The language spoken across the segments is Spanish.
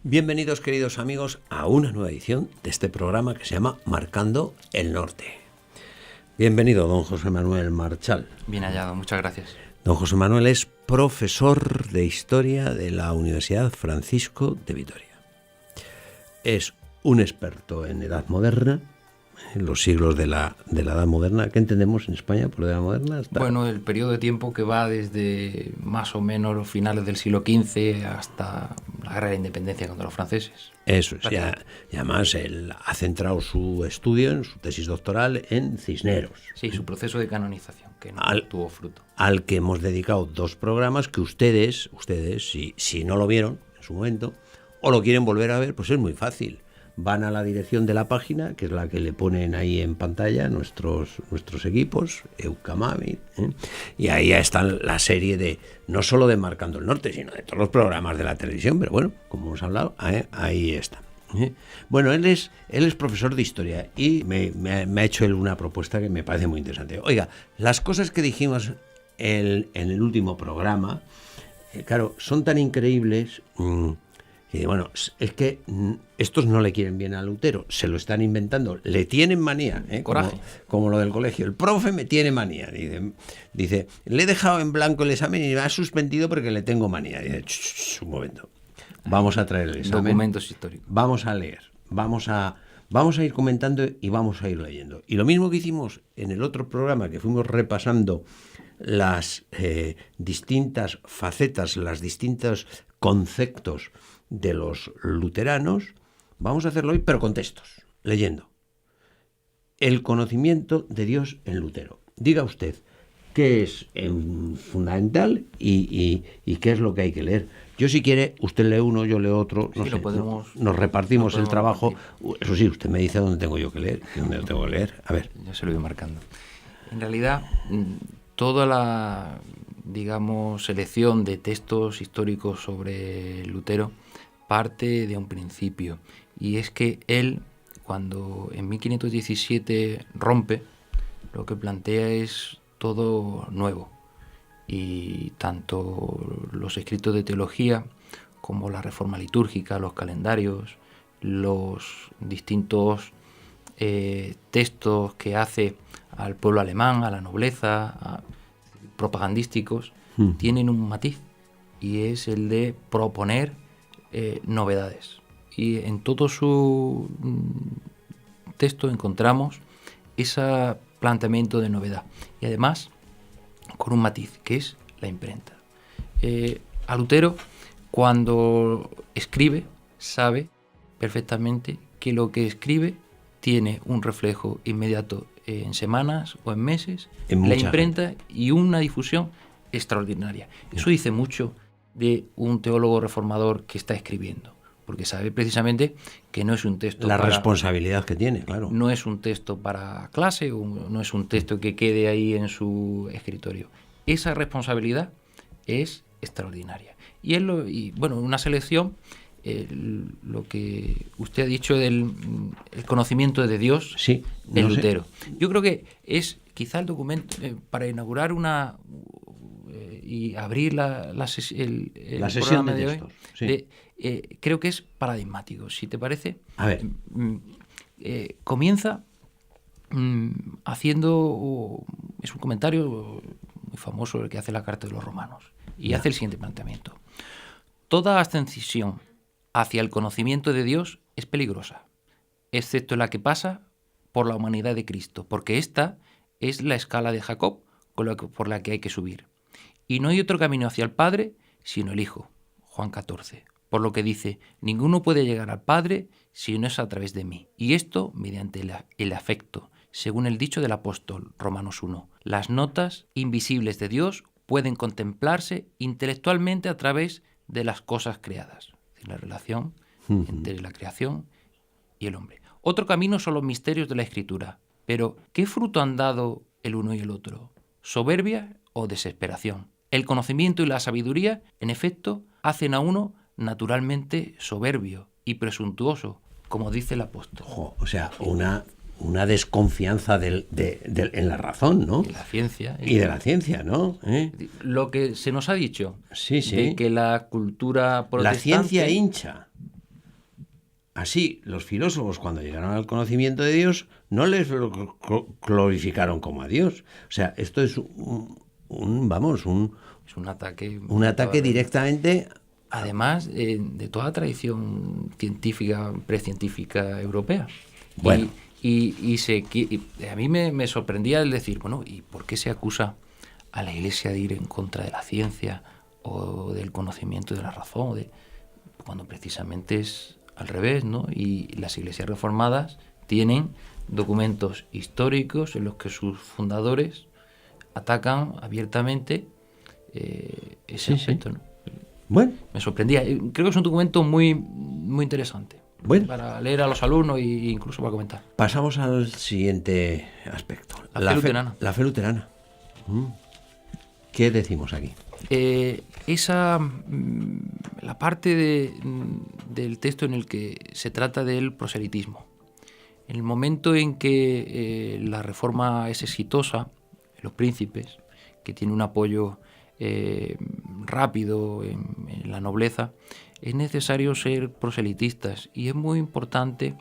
Bienvenidos, queridos amigos, a una nueva edición de este programa que se llama Marcando el Norte. Bienvenido, don José Manuel Marchal. Bien hallado, muchas gracias. Don José Manuel es profesor de Historia de la Universidad Francisco de Vitoria. Es un experto en Edad Moderna, en los siglos de la Edad Moderna. ¿Qué entendemos en España por Edad Moderna? Bueno, el periodo de tiempo que va desde más o menos los finales del siglo XV hasta la Guerra de la Independencia contra los franceses. Eso es, y además él ha centrado su estudio, en su tesis doctoral, en Cisneros. Sí, su proceso de canonización, que no tuvo fruto. Al que hemos dedicado 2 programas que ustedes si no lo vieron en su momento, o lo quieren volver a ver, pues es muy fácil. Van a la dirección de la página, que es la que le ponen ahí en pantalla nuestros equipos, Eucamami, y ahí ya está la serie de, no solo de Marcando el Norte, sino de todos los programas de la televisión, pero bueno, como hemos hablado, ahí está. Bueno, él es profesor de Historia y me ha hecho él una propuesta que me parece muy interesante. Oiga, las cosas que dijimos en el último programa, claro, son tan increíbles. Y bueno, es que estos no le quieren bien a Lutero, se lo están inventando, le tienen manía, como lo del colegio. El profe me tiene manía, dice, le he dejado en blanco el examen y me ha suspendido porque le tengo manía. Dice, un momento, vamos a traer el examen. Documentos históricos. Vamos a leer, vamos a ir comentando y vamos a ir leyendo. Y lo mismo que hicimos en el otro programa, que fuimos repasando las distintas facetas, los distintos conceptos de los luteranos, vamos a hacerlo hoy, pero con textos, leyendo. El conocimiento de Dios en Lutero. Diga usted qué es fundamental y qué es lo que hay que leer. Yo, si quiere, usted lee uno, yo leo otro, nos repartimos el trabajo. Eso sí, usted me dice dónde tengo yo que leer y dónde lo tengo que leer. A ver. Yo se lo voy marcando. En realidad, toda la, selección de textos históricos sobre Lutero parte de un principio, y es que él, cuando en 1517 rompe, lo que plantea es todo nuevo, y tanto los escritos de teología como la reforma litúrgica, los calendarios, los distintos textos que hace al pueblo alemán, a la nobleza, propagandísticos, tienen un matiz, y es el de proponer novedades. Y en todo su texto encontramos ese planteamiento de novedad, y además con un matiz, que es la imprenta. A Lutero, cuando escribe, sabe perfectamente que lo que escribe tiene un reflejo inmediato en semanas o en meses, en la imprenta, y una difusión extraordinaria. Eso dice mucho de un teólogo reformador que está escribiendo, porque sabe precisamente que no es un texto responsabilidad que tiene, claro. No es un texto para clase, no es un texto que quede ahí en su escritorio. Esa responsabilidad es extraordinaria. Y una selección, lo que usted ha dicho del el conocimiento de Dios, sí, de Lutero. Yo creo que es quizá el documento para inaugurar y abrir la sesión de hoy. Sí. Creo que es paradigmático. Si te parece, a ver. Comienza haciendo, es un comentario muy famoso el que hace la Carta de los Romanos, y hace el siguiente planteamiento: toda ascensión hacia el conocimiento de Dios es peligrosa, excepto la que pasa por la humanidad de Cristo, porque esta es la escala de Jacob por la que hay que subir. Y no hay otro camino hacia el Padre sino el Hijo, Juan 14. Por lo que dice, ninguno puede llegar al Padre si no es a través de mí. Y esto mediante el afecto, según el dicho del apóstol, Romanos 1. Las notas invisibles de Dios pueden contemplarse intelectualmente a través de las cosas creadas. Es decir, la relación entre la creación y el hombre. Otro camino son los misterios de la Escritura. Pero, ¿qué fruto han dado el uno y el otro? ¿Soberbia o desesperación? El conocimiento y la sabiduría, en efecto, hacen a uno naturalmente soberbio y presuntuoso, como dice el apóstol. O sea, una desconfianza en la razón, ¿no? De la ciencia. Y de la ciencia, ¿no? Lo que se nos ha dicho, sí. de que la cultura protestante... La ciencia hincha. Así, los filósofos, cuando llegaron al conocimiento de Dios, no les glorificaron como a Dios. O sea, esto es Es un ataque. un ataque directamente. Además, de toda tradición científica, precientífica europea. Bueno. Y a mí me sorprendía el decir, bueno, ¿y por qué se acusa a la Iglesia de ir en contra de la ciencia o del conocimiento de la razón? Cuando precisamente es al revés, ¿no? Y las iglesias reformadas tienen documentos históricos en los que sus fundadores atacan abiertamente ese aspecto, ¿no? Bueno. Me sorprendía. Creo que es un documento muy, muy interesante. Bueno. Para leer a los alumnos e incluso para comentar. Pasamos al siguiente aspecto. La fe luterana. La fe luterana. ¿Qué decimos aquí? La parte del texto en el que se trata del proselitismo. En el momento en que la reforma es exitosa, los príncipes, que tiene un apoyo rápido en la nobleza, es necesario ser proselitistas y es muy importante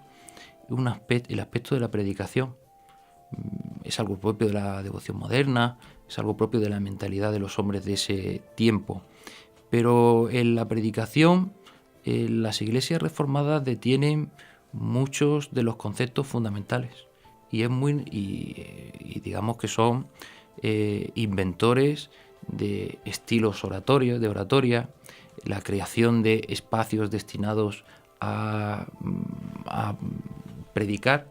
el aspecto de la predicación. Es algo propio de la devoción moderna, es algo propio de la mentalidad de los hombres de ese tiempo. Pero en la predicación, las iglesias reformadas detienen muchos de los conceptos fundamentales y digamos que son inventores de estilos oratorios, de oratoria, la creación de espacios destinados a predicar.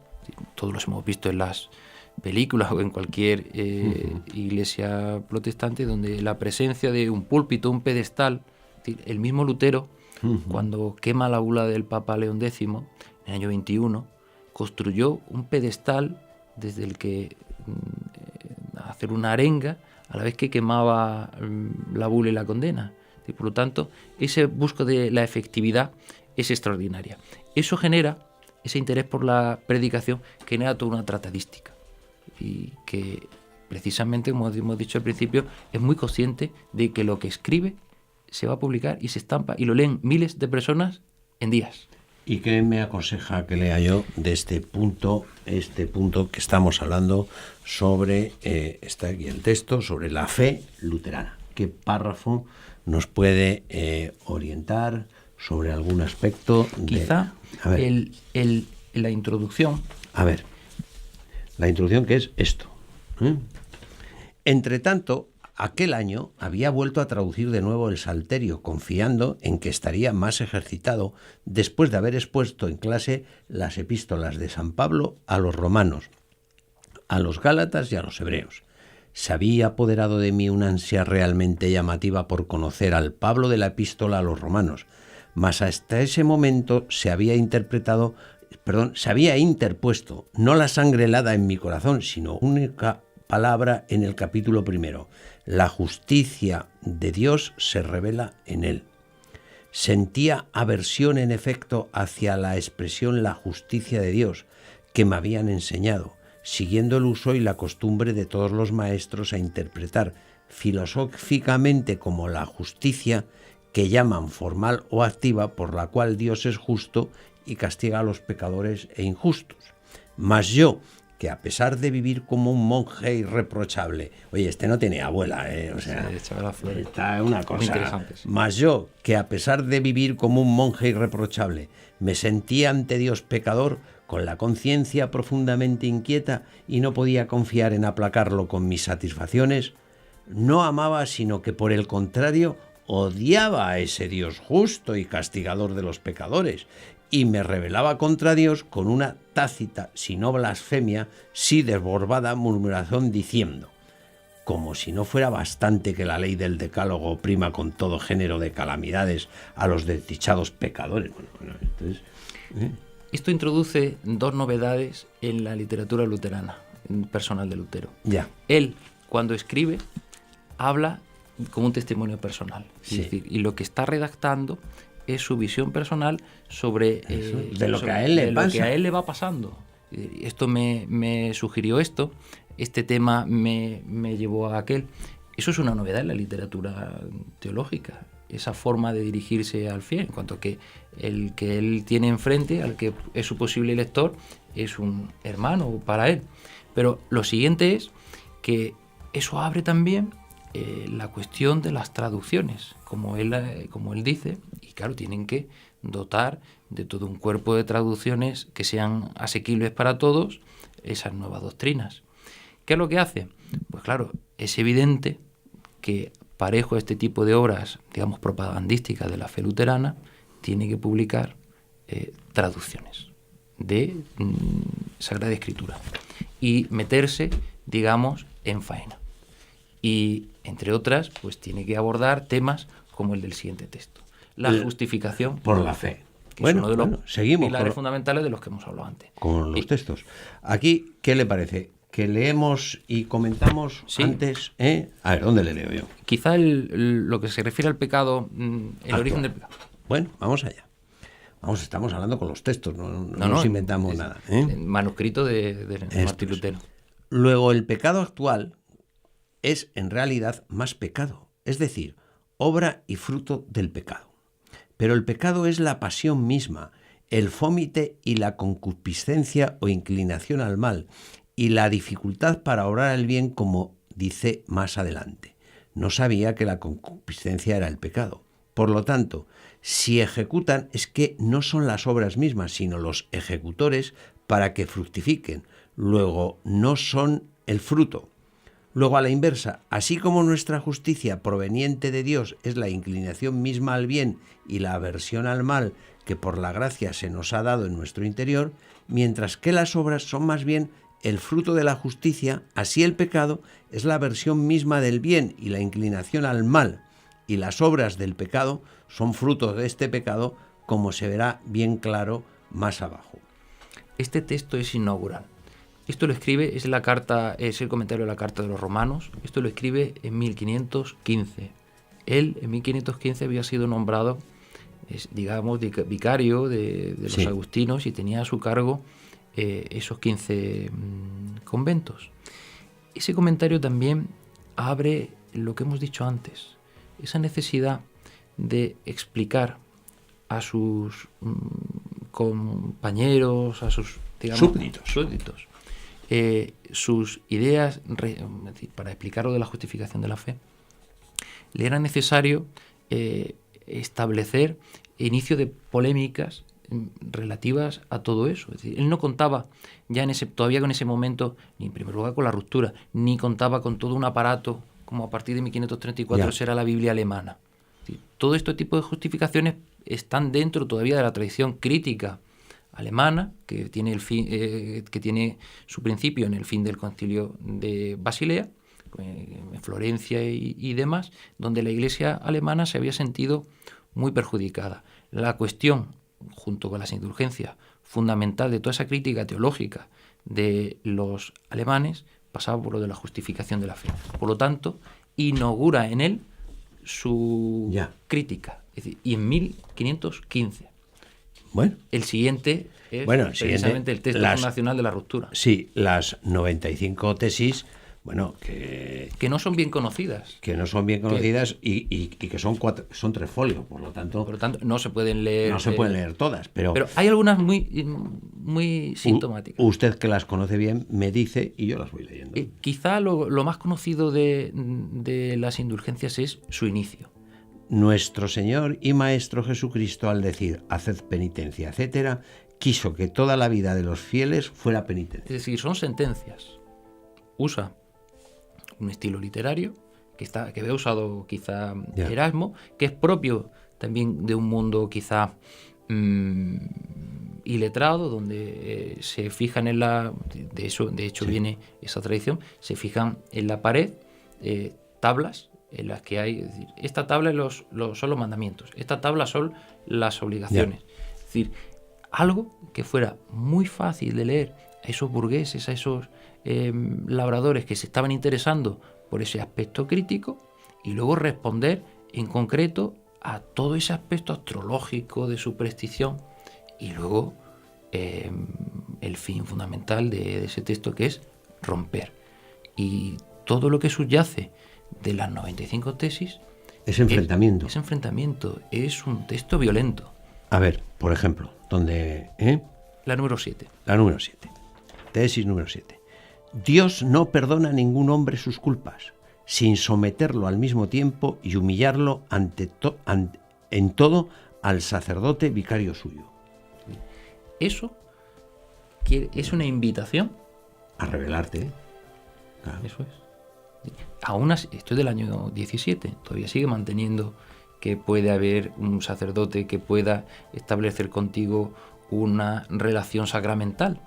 Todos los hemos visto en las películas o en cualquier iglesia protestante, donde la presencia de un púlpito, un pedestal, el mismo Lutero, cuando quema la bula del Papa León X, en el año 21, construyó un pedestal desde el que hacer una arenga a la vez que quemaba la bula y la condena. Y por lo tanto, ese busco de la efectividad es extraordinaria. Eso genera, ese interés por la predicación, genera toda una tratadística. Y que precisamente, como hemos dicho al principio, es muy consciente de que lo que escribe se va a publicar y se estampa y lo leen miles de personas en días. ¿Y qué me aconseja que lea yo de este punto que estamos hablando sobre, está aquí el texto, sobre la fe luterana? ¿Qué párrafo nos puede orientar sobre algún aspecto? Quizá la introducción. A ver, la introducción, que es esto. Entre tanto, aquel año había vuelto a traducir de nuevo el Salterio, confiando en que estaría más ejercitado después de haber expuesto en clase las epístolas de San Pablo a los romanos, a los gálatas y a los hebreos. Se había apoderado de mí una ansia realmente llamativa por conocer al Pablo de la epístola a los romanos, mas hasta ese momento se había interpuesto no la sangre helada en mi corazón, sino única palabra en el capítulo 1. La justicia de Dios se revela en él. Sentía aversión, en efecto, hacia la expresión la justicia de Dios que me habían enseñado, siguiendo el uso y la costumbre de todos los maestros a interpretar filosóficamente como la justicia que llaman formal o activa, por la cual Dios es justo y castiga a los pecadores e injustos. Mas yo, que a pesar de vivir como un monje irreprochable, oye, este no tiene abuela, o sea, está una cosa, mas yo, que a pesar de vivir como un monje irreprochable, me sentía ante Dios pecador, con la conciencia profundamente inquieta y no podía confiar en aplacarlo con mis satisfacciones, no amaba, sino que por el contrario odiaba a ese Dios justo y castigador de los pecadores, y me rebelaba contra Dios con una tácita, si no blasfemia, sí desbordada murmuración, diciendo, como si no fuera bastante que la ley del decálogo oprima con todo género de calamidades a los desdichados pecadores. Entonces, Esto introduce dos novedades en la literatura luterana, personal de Lutero. Ya. Él, cuando escribe, habla como un testimonio personal. Sí. Es decir, y lo que está redactando es su visión personal sobre de lo que a él le pasa. Lo que a él le va pasando. Esto me sugirió esto, este tema me llevó a aquel. Eso es una novedad en la literatura teológica. esa forma de dirigirse al fiel, en cuanto que el que él tiene enfrente, al que es su posible lector, es un hermano para él. Pero lo siguiente es que eso abre también la cuestión de las traducciones, como él dice, y claro, tienen que dotar de todo un cuerpo de traducciones que sean asequibles para todos esas nuevas doctrinas. ¿Qué es lo que hace? Pues claro, es evidente que parejo a este tipo de obras, digamos, propagandísticas de la fe luterana, tiene que publicar traducciones de Sagrada Escritura y meterse, digamos, en faena. Y, entre otras, pues tiene que abordar temas como el del siguiente texto. La justificación por la fe. Que es uno de los seguimos pilares fundamentales de los que hemos hablado antes. Con los textos. Aquí, ¿qué le parece? ¿Que leemos y comentamos antes? A ver, ¿dónde le leo yo? Quizá lo que se refiere al pecado, el origen del pecado. Bueno, vamos allá. Estamos hablando con los textos, no nos inventamos nada. El manuscrito de Martín Lutero. Luego, el pecado actual es en realidad más pecado, es decir, obra y fruto del pecado. Pero el pecado es la pasión misma, el fómite y la concupiscencia o inclinación al mal, y la dificultad para obrar el bien, como dice más adelante. No sabía que la concupiscencia era el pecado. Por lo tanto, si ejecutan, es que no son las obras mismas, sino los ejecutores para que fructifiquen. Luego, no son el fruto. Luego, a la inversa, así como nuestra justicia proveniente de Dios es la inclinación misma al bien y la aversión al mal que por la gracia se nos ha dado en nuestro interior, mientras que las obras son más bien el fruto de la justicia, así el pecado es la aversión misma del bien y la inclinación al mal, y las obras del pecado son fruto de este pecado, como se verá bien claro más abajo. Este texto es inaugural. Esto lo escribe, es el comentario de la Carta de los Romanos. Esto lo escribe en 1515. Él, en 1515, había sido nombrado, digamos, vicario de los agustinos y tenía a su cargo esos 15 conventos. Ese comentario también abre lo que hemos dicho antes, esa necesidad de explicar a sus compañeros, a sus, digamos, súbditos, sus ideas para explicar lo de la justificación de la fe. Le era necesario establecer inicio de polémicas relativas a todo eso. Es decir, él no contaba todavía con ese momento, ni en primer lugar con la ruptura, ni contaba con todo un aparato como a partir de 1534 será la Biblia alemana. Es decir, todo este tipo de justificaciones están dentro todavía de la tradición crítica alemana, que tiene su principio en el fin del Concilio de Basilea, en Florencia y demás, donde la Iglesia alemana se había sentido muy perjudicada. La cuestión, junto con las indulgencias, fundamental de toda esa crítica teológica de los alemanes, pasaba por lo de la justificación de la fe. Por lo tanto, inaugura en él su crítica. Es decir, y en 1515. Bueno, el siguiente es precisamente el texto fundacional de la ruptura. Sí, las 95 tesis, que no son bien conocidas. Que no son bien conocidas y que son 3 folios, por lo tanto no se pueden leer. No se pueden leer todas, pero hay algunas muy sintomáticas. Usted, que las conoce bien, me dice y yo las voy leyendo. Quizá lo más conocido de las indulgencias es su inicio. Nuestro Señor y Maestro Jesucristo, al decir haced penitencia, etcétera, quiso que toda la vida de los fieles fuera penitencia. Es decir, son sentencias. Usa un estilo literario que había usado quizá Erasmo, que es propio también de un mundo quizá iletrado, donde se fijan en de hecho viene esa tradición, se fijan en la pared tablas en las que hay, es decir, esta tabla son los mandamientos, esta tabla son las obligaciones. Es decir, algo que fuera muy fácil de leer a esos burgueses, a esos labradores que se estaban interesando por ese aspecto crítico, y luego responder en concreto a todo ese aspecto astrológico de superstición, y luego el fin fundamental de ese texto, que es romper. Y todo lo que subyace de las 95 tesis Es enfrentamiento. Es enfrentamiento, es un texto violento. A ver, por ejemplo, donde... La número 7. La número 7. Tesis número 7. Dios no perdona a ningún hombre sus culpas, sin someterlo al mismo tiempo y humillarlo en todo al sacerdote vicario suyo. Eso es una invitación a rebelarte. Claro. Eso es. Aún así, esto es del año 17, todavía sigue manteniendo que puede haber un sacerdote que pueda establecer contigo una relación sacramental.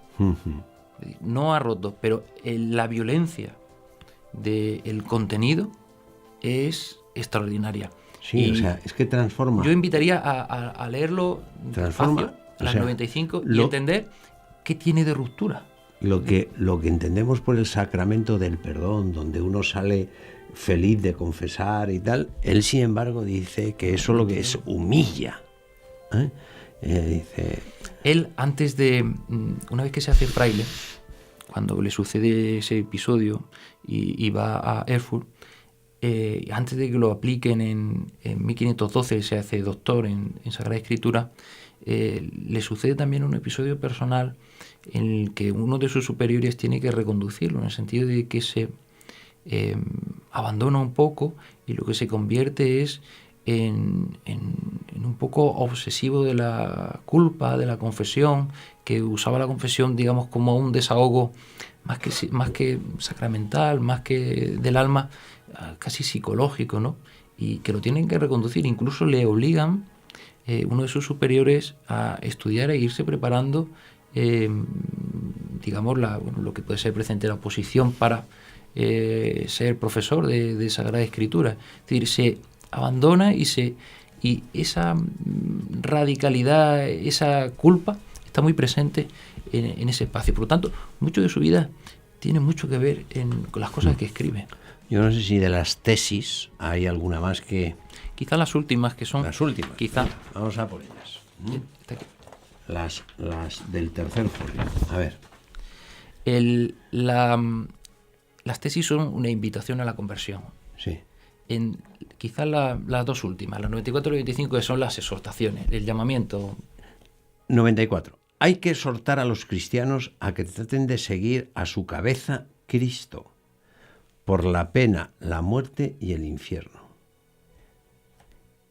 No ha roto, pero la violencia del contenido es extraordinaria. Sí, y, o sea, es que transforma. Yo invitaría a leerlo transforma, a las 95 y entender qué tiene de ruptura. Lo que entendemos por el sacramento del perdón, donde uno sale feliz de confesar y tal, él sin embargo dice que eso lo que es humilla. Dice... Él, antes de, una vez que se hace fraile, cuando le sucede ese episodio y va a Erfurt, antes de que lo apliquen en 1512, se hace doctor en Sagrada Escritura, le sucede también un episodio personal en el que uno de sus superiores tiene que reconducirlo, en el sentido de que se abandona un poco y lo que se convierte es en un poco obsesivo de la culpa, de la confesión, que usaba la confesión, digamos, como un desahogo más que sacramental, más que del alma, casi psicológico, ¿no? Y que lo tienen que reconducir, incluso le obligan uno de sus superiores a estudiar e irse preparando, digamos, lo que puede ser presente la oposición para ser profesor de Sagrada Escritura. Es decir, se abandona y esa radicalidad, esa culpa está muy presente en ese espacio. Por lo tanto, mucho de su vida tiene mucho que ver con las cosas que escribe. Yo no sé si de las tesis hay alguna más que... Quizá las últimas, que son... Las últimas. Quizá. Vamos a por ellas. Las del tercer folio. A ver. Las tesis son una invitación a la conversión. Sí. Quizá las dos últimas, las 94 y 95, que son las exhortaciones, el llamamiento. 94. Hay que exhortar a los cristianos a que traten de seguir a su cabeza Cristo, por la pena, la muerte y el infierno.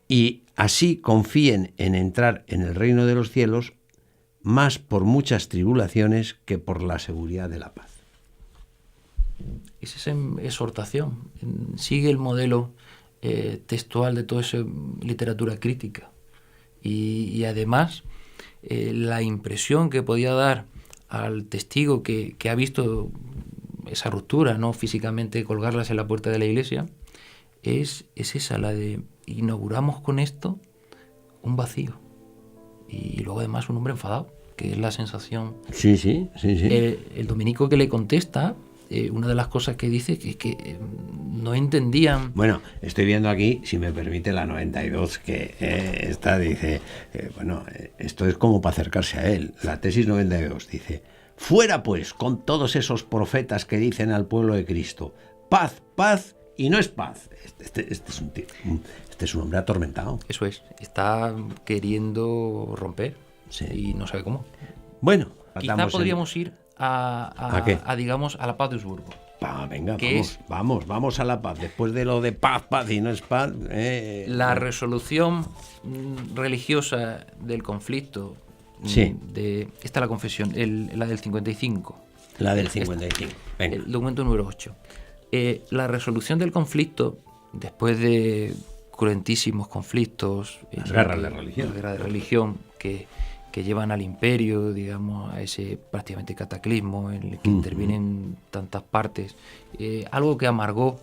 Y así confíen en entrar en el reino de los cielos, más por muchas tribulaciones que por la seguridad de la paz. Es esa exhortación, sigue el modelo textual de toda esa literatura crítica. Y además, la impresión que podía dar al testigo que ha visto esa ruptura, no físicamente colgarlas en la puerta de la iglesia, es esa, la de inauguramos con esto un vacío. Y luego además un hombre enfadado, que es la sensación. Sí. El dominico que le contesta, una de las cosas que dice es que no entendían... Bueno, estoy viendo aquí, si me permite, la 92, que esta dice, esto es como para acercarse a él. La tesis 92 dice: fuera pues con todos esos profetas que dicen al pueblo de Cristo, paz, paz, y no es paz. Este es un hombre atormentado. Eso es, está queriendo romper, sí, y no sabe cómo. Bueno, quizá podríamos ir a digamos, a la paz de Augsburgo. Venga, vamos a la paz. Después de lo de paz, paz y no es paz. La resolución religiosa del conflicto. Sí. Esta es la confesión, la del 55. La del 55. Venga. El documento número 8. La resolución del conflicto, después de cruentísimos conflictos, las guerras de religión que llevan al imperio, digamos, a ese prácticamente cataclismo en el que intervienen tantas partes, algo que amargó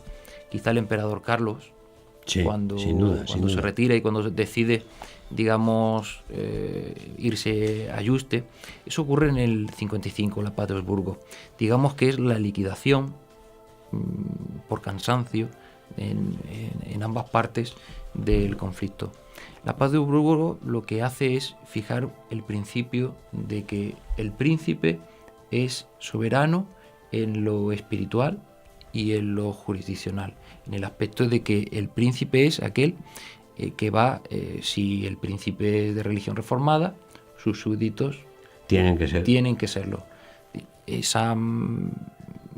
quizá el emperador Carlos, sí, cuando se retira y cuando decide, digamos, irse a Yuste. Eso ocurre en el 55, la paz de Augsburgo. Digamos que es la liquidación por cansancio en ambas partes del conflicto. La paz de Augsburgo lo que hace es fijar el principio de que el príncipe es soberano en lo espiritual y en lo jurisdiccional, en el aspecto de que el príncipe es aquel que va, si el príncipe es de religión reformada, sus súbditos tienen que serlo. Esa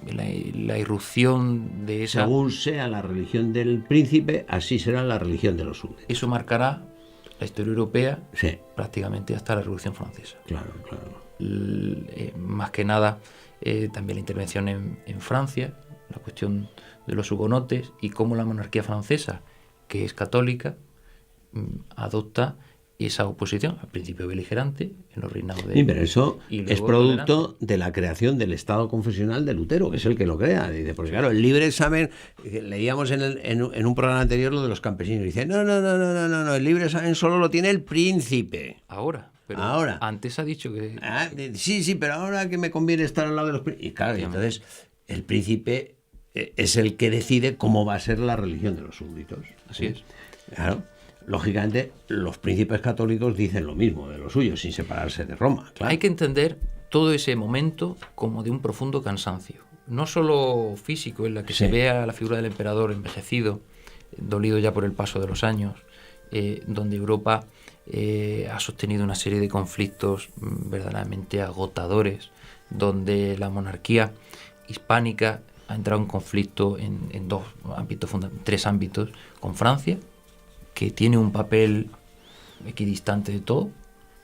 la irrupción de esa... Según sea la religión del príncipe, así será la religión de los súbditos. Eso marcará la historia europea, sí, prácticamente hasta la Revolución Francesa. Claro. Más que nada, también la intervención en Francia, la cuestión de los hugonotes y cómo la monarquía francesa, que es católica, adopta esa oposición, al principio beligerante, en los reinados de... Sí, pero eso es producto tolerante de la creación del Estado confesional de Lutero, que es el que lo crea. Dice, porque claro, el libre examen, leíamos en un programa anterior lo de los campesinos, dice, no, el libre examen solo lo tiene el príncipe. Ahora. Antes ha dicho que... Sí, pero ahora que me conviene estar al lado de los príncipes. Y claro, entonces el príncipe es el que decide cómo va a ser la religión de los súbditos. Así es. Claro. Lógicamente, los príncipes católicos dicen lo mismo de los suyos, sin separarse de Roma. Claro. Hay que entender todo ese momento como de un profundo cansancio. No solo físico, en la que se vea la figura del emperador envejecido, dolido ya por el paso de los años, donde Europa ha sostenido una serie de conflictos verdaderamente agotadores, donde la monarquía hispánica ha entrado en conflicto en dos ámbitos, tres ámbitos, con Francia, que tiene un papel equidistante de todo,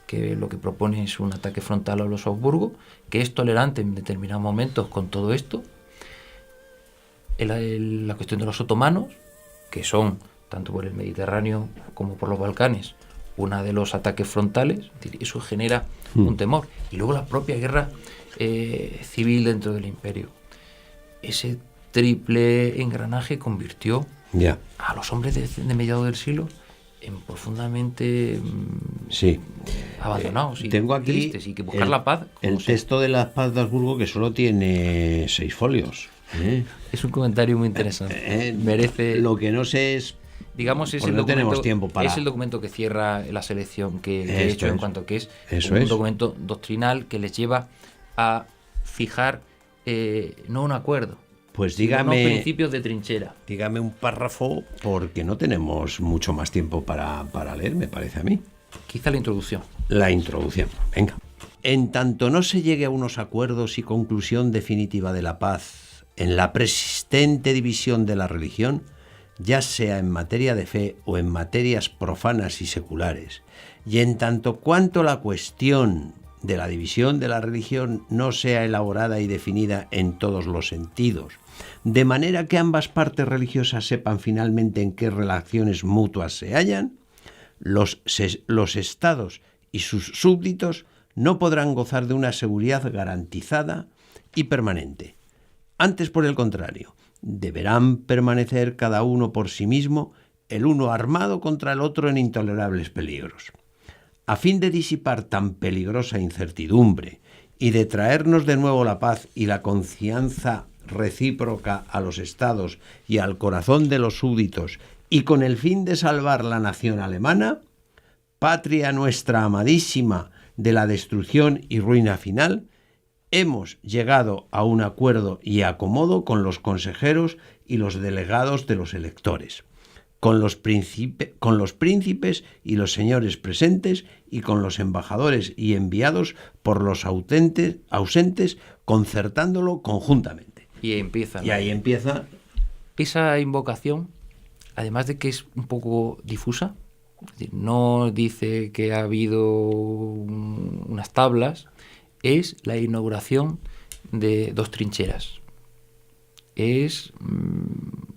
que lo que propone es un ataque frontal a los Habsburgo, que es tolerante en determinados momentos con todo esto. La cuestión de los otomanos, que son, tanto por el Mediterráneo como por los Balcanes, uno de los ataques frontales, eso genera un temor. Y luego la propia guerra civil dentro del imperio. Ese triple engranaje convirtió a los hombres de mediados del siglo en profundamente abandonados y tengo aquí tristes, y que buscar la paz. El texto de la paz de Habsburgo, que solo tiene 6 folios. Es un comentario muy interesante. Merece... Lo que no sé es... Digamos, es el no documento, tenemos tiempo para... es el documento que cierra la selección que he hecho en cuanto que es un documento doctrinal que les lleva a fijar no un acuerdo, pues dígame, unos principios de trinchera. Dígame un párrafo, porque no tenemos mucho más tiempo para leer, me parece a mí. Quizá la introducción. La introducción, venga. En tanto no se llegue a unos acuerdos y conclusión definitiva de la paz en la persistente división de la religión, ya sea en materia de fe o en materias profanas y seculares, y en tanto cuanto la cuestión de la división de la religión no sea elaborada y definida en todos los sentidos, de manera que ambas partes religiosas sepan finalmente en qué relaciones mutuas se hallan, los estados y sus súbditos no podrán gozar de una seguridad garantizada y permanente. Antes, por el contrario, deberán permanecer cada uno por sí mismo, el uno armado contra el otro en intolerables peligros. A fin de disipar tan peligrosa incertidumbre y de traernos de nuevo la paz y la confianza recíproca a los estados y al corazón de los súbditos, y con el fin de salvar la nación alemana, patria nuestra amadísima de la destrucción y ruina final, hemos llegado a un acuerdo y acomodo con los consejeros y los delegados de los electores, con los príncipes y los señores presentes, y con los embajadores y enviados por los ausentes, concertándolo conjuntamente. Y ahí empieza. Esa invocación, además de que es un poco difusa, es decir, no dice que ha habido unas tablas, es la inauguración de 2 trincheras. Es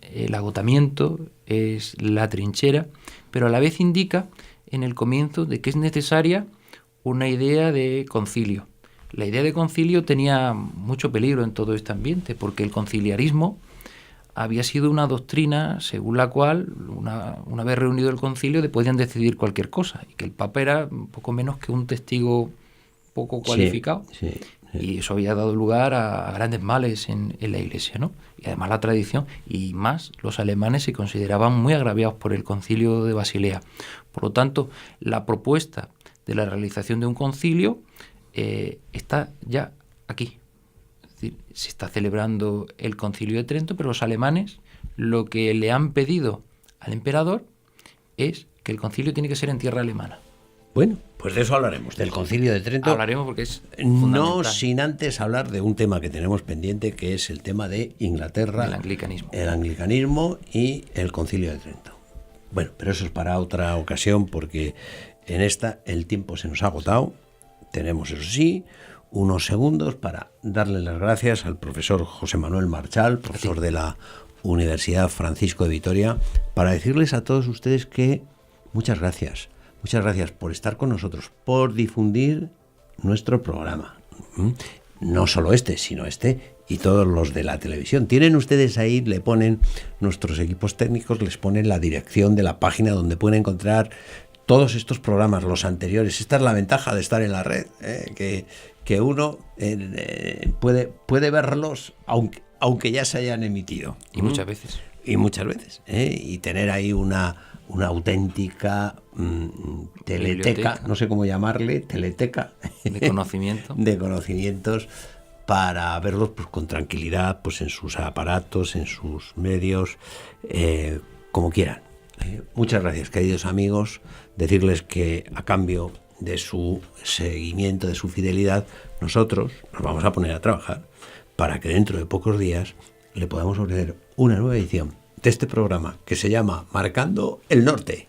el agotamiento, es la trinchera, pero a la vez indica en el comienzo de que es necesaria una idea de concilio. La idea de concilio tenía mucho peligro en todo este ambiente, porque el conciliarismo había sido una doctrina según la cual, una vez reunido el concilio, podían decidir cualquier cosa, y que el Papa era un poco menos que un testigo poco cualificado. Sí. Y eso había dado lugar a grandes males en la Iglesia, ¿no? Y además la tradición, y más los alemanes se consideraban muy agraviados por el concilio de Basilea. Por lo tanto, la propuesta de la realización de un concilio está ya aquí. Es Es decir, se está celebrando el Concilio de Trento, pero los alemanes lo que le han pedido al emperador es que el concilio tiene que ser en tierra alemana. Bueno, pues de eso hablaremos, del Concilio de Trento. Hablaremos porque es no fundamental. sin antes hablar de un tema que tenemos pendiente, que es el tema de Inglaterra, El anglicanismo. El anglicanismo y el Concilio de Trento. Bueno, pero eso es para otra ocasión, porque en esta el tiempo se nos ha agotado. Tenemos, eso sí, unos segundos para darle las gracias al profesor José Manuel Marchal, profesor de la Universidad Francisco de Vitoria, para decirles a todos ustedes que muchas gracias por estar con nosotros, por difundir nuestro programa. No solo este, sino este y todos los de la televisión. Tienen ustedes ahí, le ponen, nuestros equipos técnicos les ponen la dirección de la página donde pueden encontrar todos estos programas, los anteriores. Esta es la ventaja de estar en la red, que uno puede verlos aunque ya se hayan emitido. Y muchas veces. Y tener ahí una auténtica teleteca, no sé cómo llamarle, teleteca de conocimiento. De conocimientos para verlos pues, con tranquilidad, pues en sus aparatos, en sus medios, como quieran. Muchas gracias, queridos amigos. Decirles que a cambio de su seguimiento, de su fidelidad, nosotros nos vamos a poner a trabajar para que dentro de pocos días le podamos ofrecer una nueva edición de este programa que se llama Marcando el Norte.